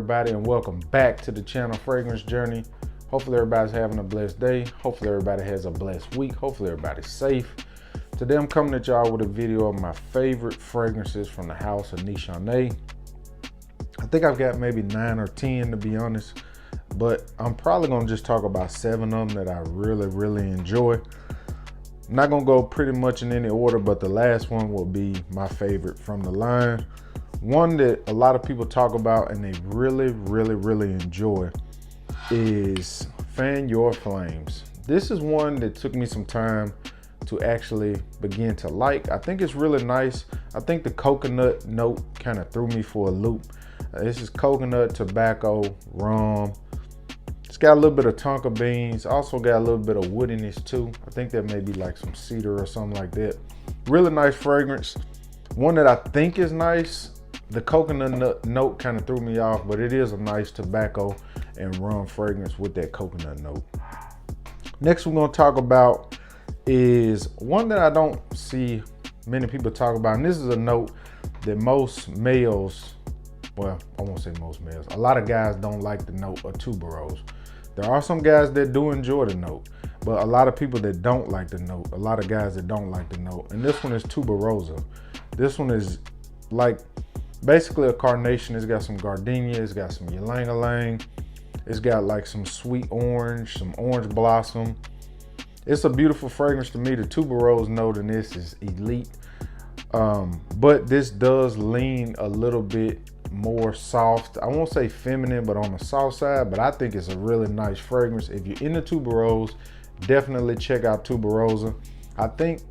everybody, and welcome back to the channel Fragrance Journey. Hopefully everybody's having a blessed day. Hopefully everybody has a blessed week. Hopefully everybody's safe. Today I'm coming at y'all with a video of my favorite fragrances from the house of Nishane. I think I've got maybe 9 or 10 to be honest, but I'm probably gonna just talk about 7 of them that I really enjoy. I'm not gonna go pretty much in any order, but the last one will be my favorite from the line. One that a lot of people talk about and they really enjoy is Fan Your Flames. This is one that took me some time to actually begin to like. I think it's really nice. I think the coconut note kind of threw me for a loop. This is coconut, tobacco, rum. It's got a little bit of tonka beans. Also got a little bit of woodiness too. I think that may be like some cedar or something like that. Really nice fragrance. One that I think is nice. The coconut note kind of threw me off, but it is a nice tobacco and rum fragrance with that coconut note. Next we're going to talk about is one that I don't see many people talk about, and this is a note that most males, well, I won't say most males, a lot of guys don't like the note of Tuberoza. There are some guys that do enjoy the note, but a lot of people that don't like the note, a lot of guys that don't like the note, and this one is Tuberoza. This one is like basically a carnation. It's got some gardenia, it's got some ylang-ylang, it's got like some sweet orange, some orange blossom. It's a beautiful fragrance to me. The Tuberoza note in this is elite, but this does lean a little bit more soft. I won't say feminine, but on the soft side, but I think it's a really nice fragrance. If you're into Tuberoza, definitely check out Tuberoza. I think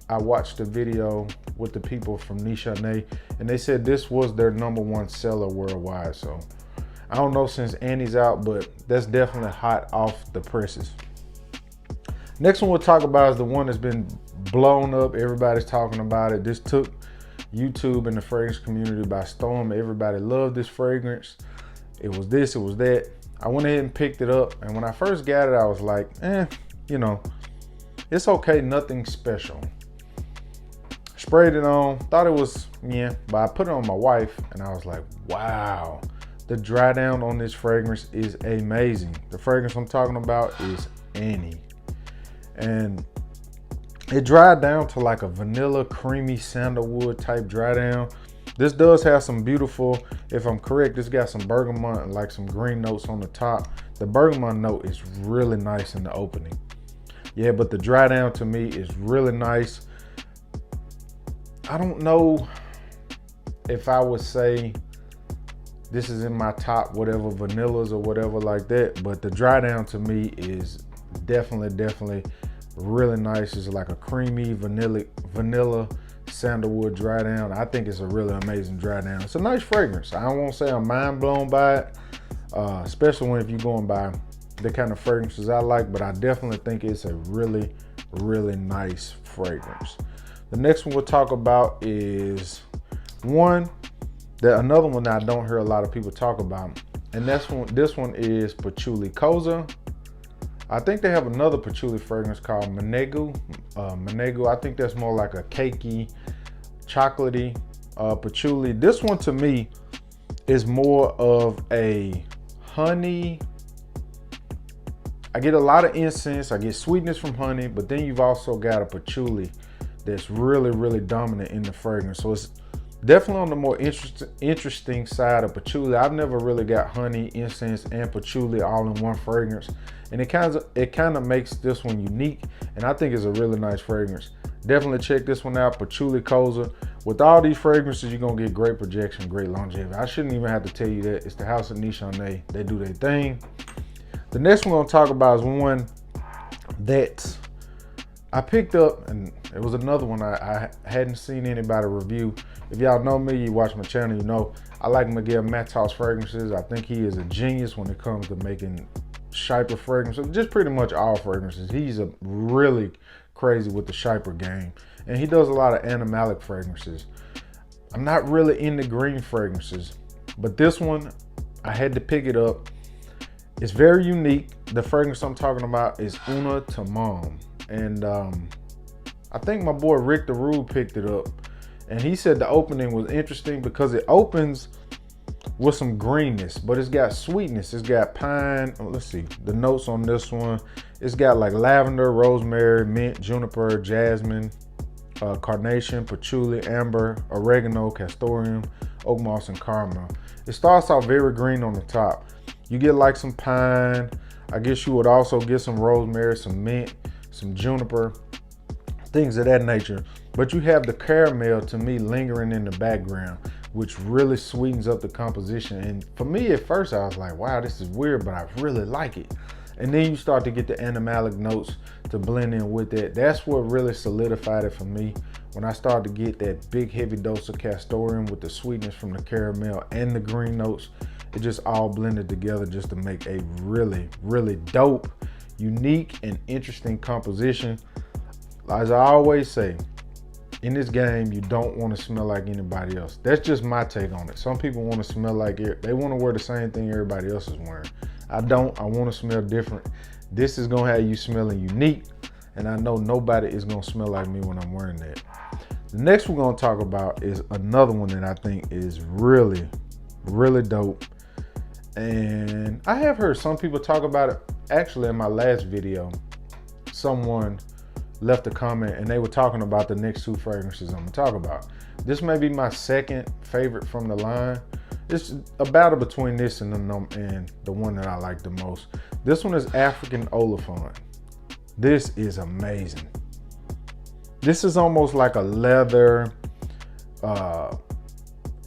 I watched a video with the people from Nishane and they said this was their #1 seller worldwide. So I don't know since Annie's out, but that's definitely hot off the presses. Next one we'll talk about is the one that's been blown up. Everybody's talking about it. This took YouTube and the fragrance community by storm. Everybody loved this fragrance. It was this, it was that. I went ahead and picked it up, and when I first got it, I was like, you know, it's okay, nothing special. Sprayed it on, thought it was, yeah, but I put it on my wife and I was like, wow, the dry down on this fragrance is amazing. The fragrance I'm talking about is Annie. And it dried down to like a vanilla, creamy sandalwood type dry down. This does have some beautiful, if I'm correct, it's got some bergamot and like some green notes on the top. The bergamot note is really nice in the opening. Yeah, but the dry down to me is really nice. I don't know if I would say this is in my top whatever vanillas or whatever like that, but the dry down to me is definitely really nice. It's like a creamy vanilla sandalwood dry down. I think it's a really amazing dry down. It's a nice fragrance. I won't say I'm mind blown by it, especially when if you're going by the kind of fragrances I like, but I definitely think it's a really nice fragrance. The next one we'll talk about is another one that I don't hear a lot of people talk about, and this one is Patchouli Kozha. I think they have another patchouli fragrance called Musiqa Oud. I think that's more like a cakey, chocolatey patchouli. This one to me is more of a honey. I get a lot of incense, I get sweetness from honey, but then you've also got a patchouli that's really dominant in the fragrance. So it's definitely on the more interesting side of patchouli. I've never really got honey, incense, and patchouli all in one fragrance, and it kind of makes this one unique, and I think it's a really nice fragrance. Definitely check this one out, Patchouli Kozha. With all these fragrances, you're gonna get great projection, great longevity. I shouldn't even have to tell you that. It's the house of Nishane. They do their thing. The next one we're gonna talk about is one that I picked up, and it was another one I hadn't seen anybody review. If y'all know me, you watch my channel, you know I like Miguel Matos fragrances. I think he is a genius when it comes to making Chypre fragrances, just pretty much all fragrances. He's a really crazy with the Chypre game, and he does a lot of animalic fragrances. I'm not really into green fragrances, but this one, I had to pick it up. It's very unique. The fragrance I'm talking about is Unutamam. And I think my boy Rick the Rule picked it up, and he said the opening was interesting because it opens with some greenness, but it's got sweetness. It's got pine. Oh, let's see the notes on this one. It's got like lavender, rosemary, mint, juniper, jasmine, carnation, patchouli, amber, oregano, castoreum, oak moss, and caramel. It starts off very green on the top. You get like some pine. I guess you would also get some rosemary, some mint, some juniper, things of that nature. But you have the caramel, to me, lingering in the background, which really sweetens up the composition. And for me, at first, I was like, wow, this is weird, but I really like it. And then you start to get the animalic notes to blend in with it. That's what really solidified it for me. When I started to get that big heavy dose of castoreum with the sweetness from the caramel and the green notes, it just all blended together just to make a really, really dope, unique, and interesting composition. As I always say, in this game, you don't want to smell like anybody else. That's just my take on it. Some people want to smell like it. They want to wear the same thing everybody else is wearing. I don't. I want to smell different. This is going to have you smelling unique, and I know nobody is going to smell like me when I'm wearing that. The next we're going to talk about is another one that I think is really, really dope. And I have heard some people talk about it. Actually, in my last video, someone left a comment and they were talking about the next two fragrances I'm gonna talk about. This may be my second favorite from the line. It's a battle between this and the one that I like the most. This one is African Olifant. This is amazing. This is almost like a leather,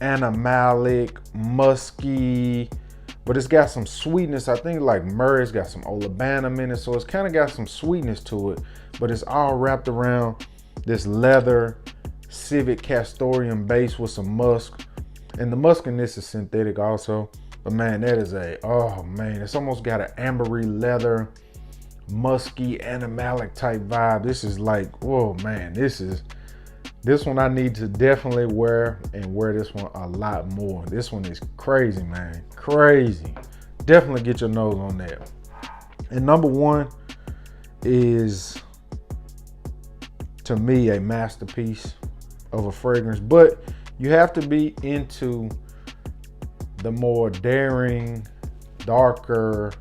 animalic, musky, but it's got some sweetness. I think like myrrh, it's got some olibanum in it, so it's kind of got some sweetness to it, but it's all wrapped around this leather civet castoreum base with some musk. And the musk in this is synthetic also, but man, that is oh man, it's almost got an ambery leather, musky, animalic type vibe. This is like, oh man, this one I need to definitely wear, and wear this one a lot more. This one is crazy, man, crazy. Definitely get your nose on that. And number one is, to me, a masterpiece of a fragrance, but you have to be into the more daring, darker,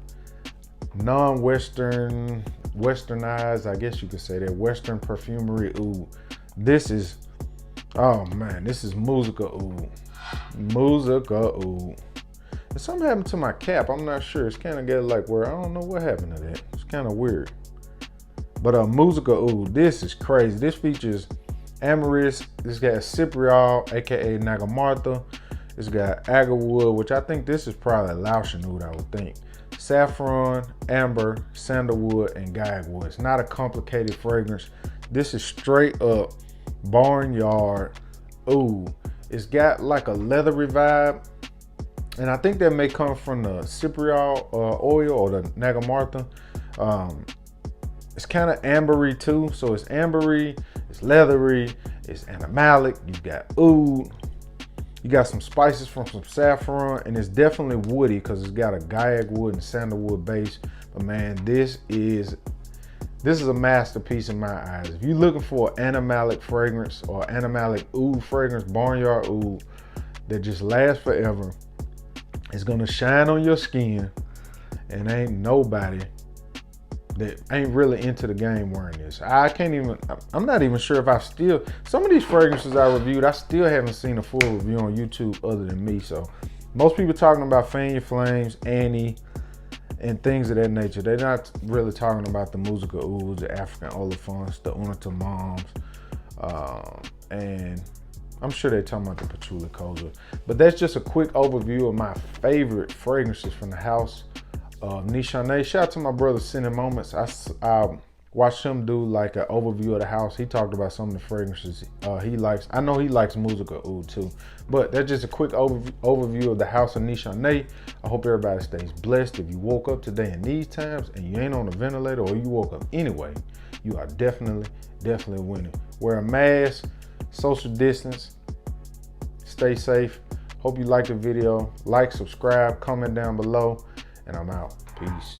non-Western, westernized, I guess you could say that, Western perfumery oud. This is, oh man, this is Musiqa Oud. Musiqa Oud. And something happened to my cap. I'm not sure. It's kind of got like where, I don't know what happened to that. It's kind of weird. But Musiqa Oud, this is crazy. This features amyris. This got cypriol, aka Nagamartha. It's got agarwood, which I think this is probably Laotian oud, I would think. Saffron, amber, sandalwood, and guyagwood. It's not a complicated fragrance. This is straight up barnyard oud. It's got like a leathery vibe, and I think that may come from the cypriol oil or the Nagamartha. It's kind of ambery too, so it's ambery, it's leathery, it's animalic. You got oud, you got some spices from some saffron, and it's definitely woody because it's got a guyagwood and sandalwood base. But man, this is a masterpiece in my eyes. If you're looking for an animalic fragrance or animalic oud fragrance, barnyard oud that just lasts forever, it's gonna shine on your skin, and ain't nobody that ain't really into the game wearing this. I'm not even sure if some of these fragrances I reviewed, I still haven't seen a full review on YouTube other than me. So most people talking about Fan Your Flames, Annie, and things of that nature. They're not really talking about the Musiqa Ouds, the African Olifants, the Unutamams, and I'm sure they're talking about the Patchouli Kozha. But that's just a quick overview of my favorite fragrances from the house of Nishane. Shout out to my brother Cindy Moments. I watched him do like an overview of the house. He talked about some of the fragrances he likes. I know he likes Musiqa Oud too. But that's just a quick overview of the house of Nishane. I hope everybody stays blessed. If you woke up today in these times and you ain't on a ventilator, or you woke up anyway, you are definitely winning. Wear a mask, social distance, stay safe. Hope you liked the video. Like, subscribe, comment down below, and I'm out. Peace.